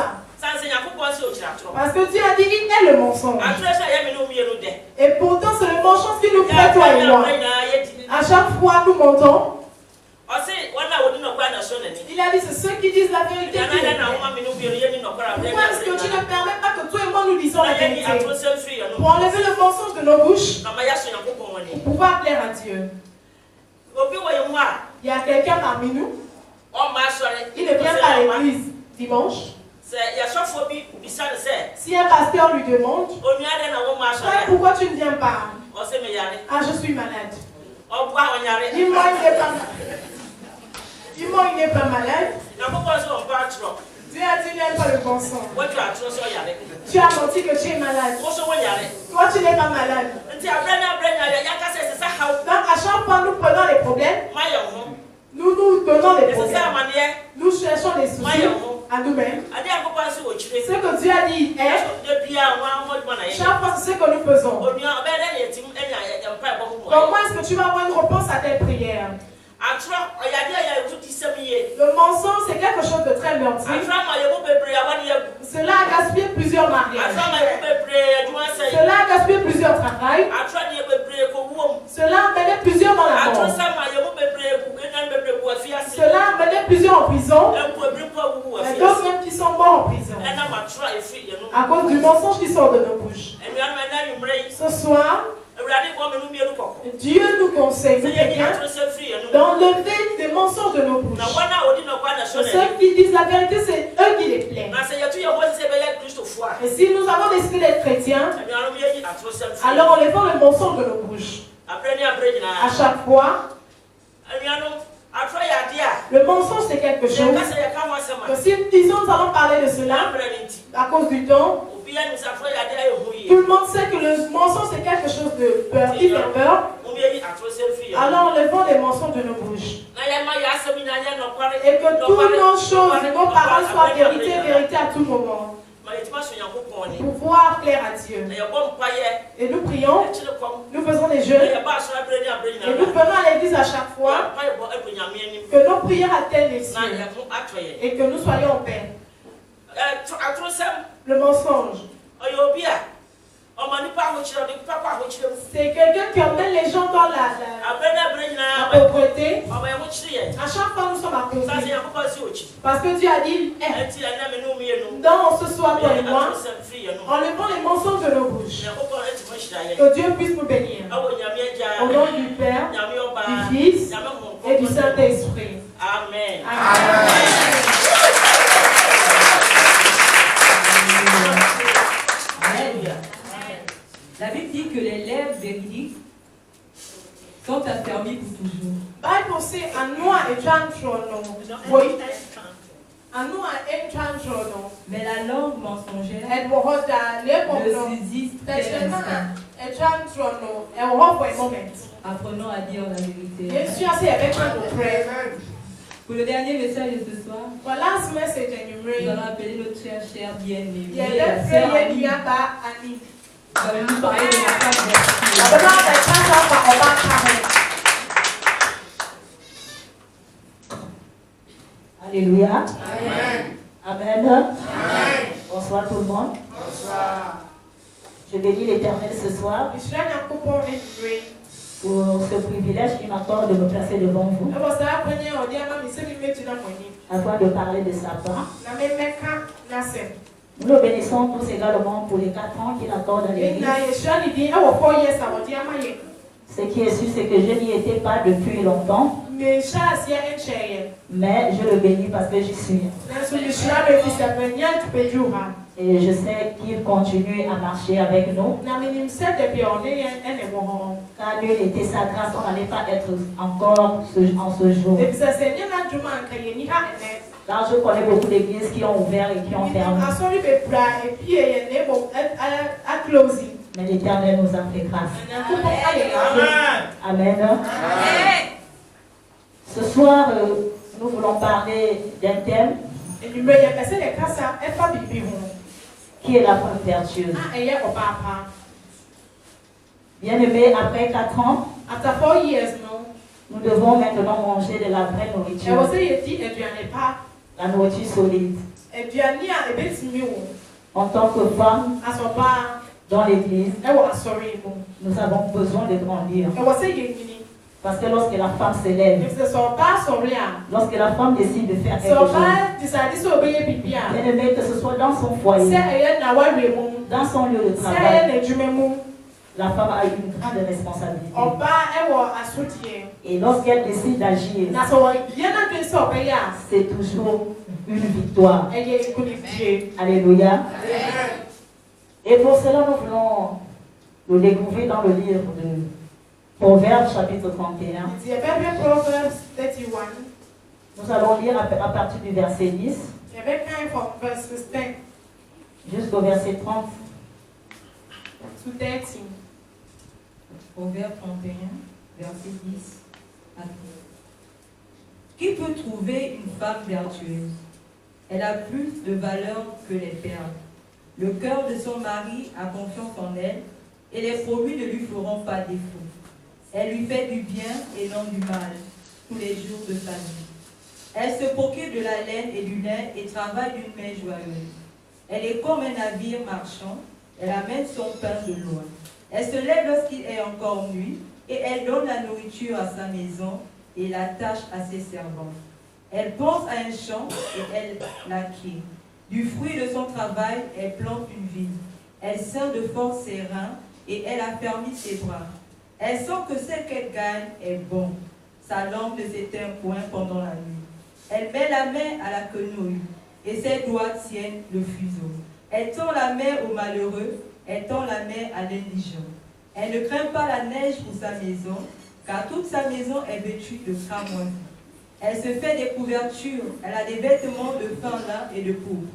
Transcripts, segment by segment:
ça. Parce que Dieu a dit il est le mensonge. Et pourtant c'est le mensonge qui nous fait toi et moi. À chaque fois nous mentons. Il a dit c'est ceux qui disent la vérité. Pourquoi est-ce que tu ne permets pas que toi et moi nous disons la vérité? Pour enlever le mensonge de nos bouches. Pour pouvoir plaire à Dieu. Il y a quelqu'un parmi nous. Il ne vient pas à l'église dimanche. Si un pasteur lui demande, pourquoi tu ne viens pas? Ah, je suis malade. Dis-moi, il n'est pas malade. Dieu a dit qu'il n'aime pas le mensonge. Tu as menti que tu es malade. Toi, tu n'es pas malade. Donc, à chaque fois, nous prenons les problèmes. Nous donnons des problèmes. Nous cherchons des soucis à nous-mêmes. Ce que Dieu a dit est, chaque fois, c'est ce que nous faisons. Comment est-ce que tu vas avoir une réponse à telle prière? Le mensonge, c'est quelque chose de très meurtrier. Cela a gaspillé plusieurs mariages. Cela a gaspillé plusieurs travails. Cela a mené plusieurs dans la mort. Cela a mené plusieurs en prison. Et d'autres même qui sont morts en prison. À cause du mensonge qui sort de nos bouches. Ce soir, Dieu nous conseille d'enlever des mensonges de nos bouches. Ceux qui disent la vérité, c'est eux qui les plaignent. Et si nous avons décidé d'être chrétiens, alors enlevons le mensonge de nos bouches. À chaque fois, le mensonge c'est quelque chose que si nous allons parler de cela, à cause du temps, tout le monde sait que le mensonge c'est quelque chose de peur, qui fait peur. Alors enlevons les mensonges de nos bouches. Et que toutes nos choses, nos paroles soient vérité, vérité à tout moment. Pour pouvoir plaire à Dieu. Et nous prions, nous faisons des jeûnes, et nous venons à l'église à chaque fois, que nos prières atteignent les cieux, et que nous soyons en paix. Le mensonge. C'est quelqu'un qui emmène les gens dans la pauvreté. À chaque fois, nous sommes appauvris. Parce que Dieu a dit, dans ce soir, toi et moi, enlevons les mensonges de nos bouches. Que Dieu puisse nous bénir. Au nom du Père, du Fils et du Saint-Esprit. Amen. Amen. La Bible dit que les lèvres véridiques sont affermies pour toujours. Bible says, mais la langue mensongère ne subsiste qu'un instant. Apprenons à dire la vérité. Pour le dernier message de ce soir, nous allons appeler notre cher bien-aimé. Nous allons nous parler de la femme Alléluia. Amen. Amen. Bonsoir tout le monde. Bonsoir. Je bénis l'Éternel ce soir pour ce privilège qu'il m'accorde de me placer devant vous afin de parler de sa part. Nous le bénissons tous également pour les 4 ans qu'il accorde à l'Église. Ce qui est sûr, c'est que je n'y étais pas depuis longtemps. Mais je le bénis parce que j'y suis. Et je sais qu'il continue à marcher avec nous. Car lui était sa grâce, on n'allait pas être encore en ce jour. Car je connais beaucoup d'églises qui ont ouvert et qui ont fermé. Mais l'Éternel nous a fait grâce. Amen. Amen. Ce soir, nous voulons parler d'un thème qui est la femme vertueuse. Bien-aimés, après 4 ans, nous devons maintenant manger de la vraie nourriture. La nourriture solide. En tant que femme, dans l'église, nous avons besoin de grandir. Parce que lorsque la femme s'élève, lorsque la femme décide de faire quelque chose, bien-aimé, que ce soit dans son foyer, dans son lieu de travail, la femme a une grande responsabilité. Et lorsqu'elle décide d'agir, c'est toujours une victoire. Alléluia. Et pour cela, nous voulons le découvrir dans le livre de Proverbes chapitre 31. Nous allons lire à partir du verset 10 jusqu'au verset 30. Proverbe 31, verset 10 à 13. Qui peut trouver une femme vertueuse? Elle a plus de valeur que les perles. Le cœur de son mari a confiance en elle, et les produits ne lui feront pas défaut. Elle lui fait du bien et non du mal tous les jours de sa vie. Elle se procure de la laine et du lin et travaille d'une main joyeuse. Elle est comme un navire marchand, elle amène son pain de loin. Elle se lève lorsqu'il est encore nuit, et elle donne la nourriture à sa maison et la tâche à ses servantes. Elle pense à un champ et elle l'acquiert. Du fruit de son travail, elle plante une vigne. Elle serre de force ses reins et elle affermit ses bras. Elle sent que ce qu'elle gagne est bon. Sa langue ne s'éteint point pendant la nuit. Elle met la main à la quenouille et ses doigts tiennent le fuseau. Elle tend la main aux malheureux, elle tend la main à l'indigent. Elle ne craint pas la neige pour sa maison, car toute sa maison est vêtue de cramoisi. Elle se fait des couvertures, elle a des vêtements de fin lin et de pourpre.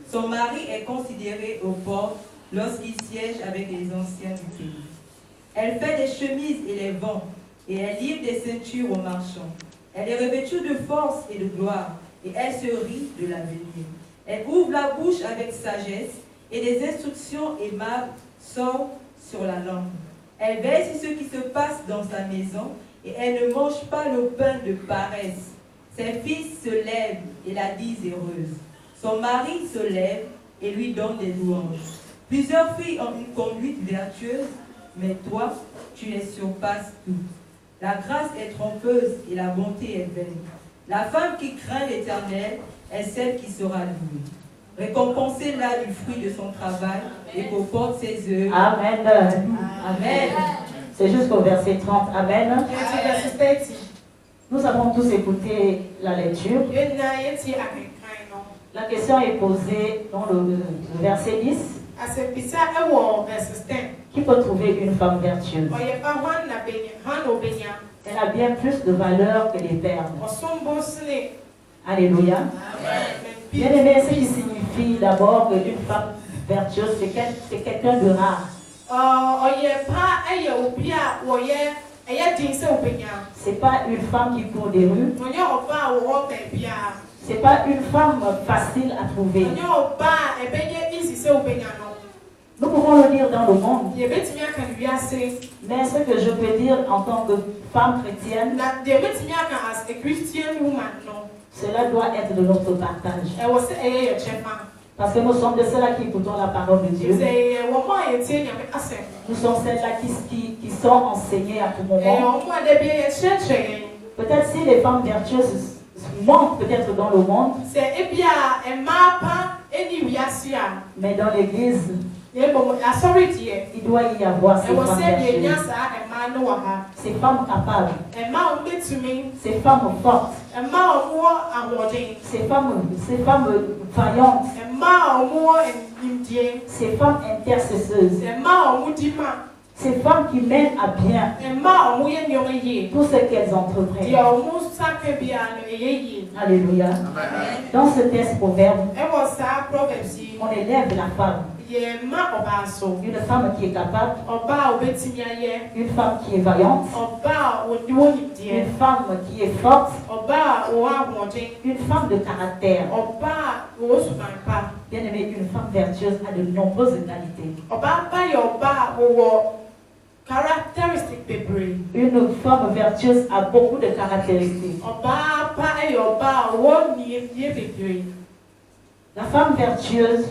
Son mari est considéré aux portes lorsqu'il siège avec les anciens du pays. Elle fait des chemises et les vend, et elle livre des ceintures aux marchands. Elle est revêtue de force et de gloire, et elle se rit de l'avenir. Elle ouvre la bouche avec sagesse, et des instructions aimables sortent sur la langue. Elle veille sur ce qui se passe dans sa maison, et elle ne mange pas le pain de paresse. Ses fils se lèvent et la disent heureuse. Son mari se lève et lui donne des louanges. Plusieurs filles ont une conduite vertueuse, mais toi, tu les surpasses toutes. La grâce est trompeuse et la bonté est vaine. La femme qui craint l'Éternel est celle qui sera louée. Récompensez-la du fruit de son travail et qu'au porte ses œuvres. Amen. Amen. C'est jusqu'au verset 30. Amen. Nous avons tous écouté la lecture. La question est posée dans le verset 10. Qui peut trouver une femme vertueuse? Elle a bien plus de valeur que les perles. Alléluia. Bien aimé, ce qui signifie d'abord qu'une femme vertueuse, c'est quelqu'un de rare. C'est pas une femme qui court des rues. C'est pas une femme facile à trouver. Nous pouvons le dire dans le monde. Mais ce que je peux dire en tant que femme chrétienne, cela doit être de notre partage. Parce que nous sommes de ceux-là qui écoutons la parole de Dieu. Nous sommes celles-là qui sont enseignées à tout moment. Peut-être si les femmes vertueuses manquent peut-être dans le monde, mais dans l'église, il doit y avoir ces femmes vertueuses, ces femmes capables, ces femmes fortes, ces femmes vaillantes, ces femmes intercesseuses, ces femmes qui mènent à bien tout ce qu'elles entreprennent. Alléluia. Dans ce texte proverbe, on élève la femme. Une femme qui est capable, une femme qui est vaillante, une femme qui est forte, une femme de caractère. Bien aimé, une femme vertueuse a de nombreuses qualités. Une femme vertueuse a beaucoup de caractéristiques. La femme vertueuse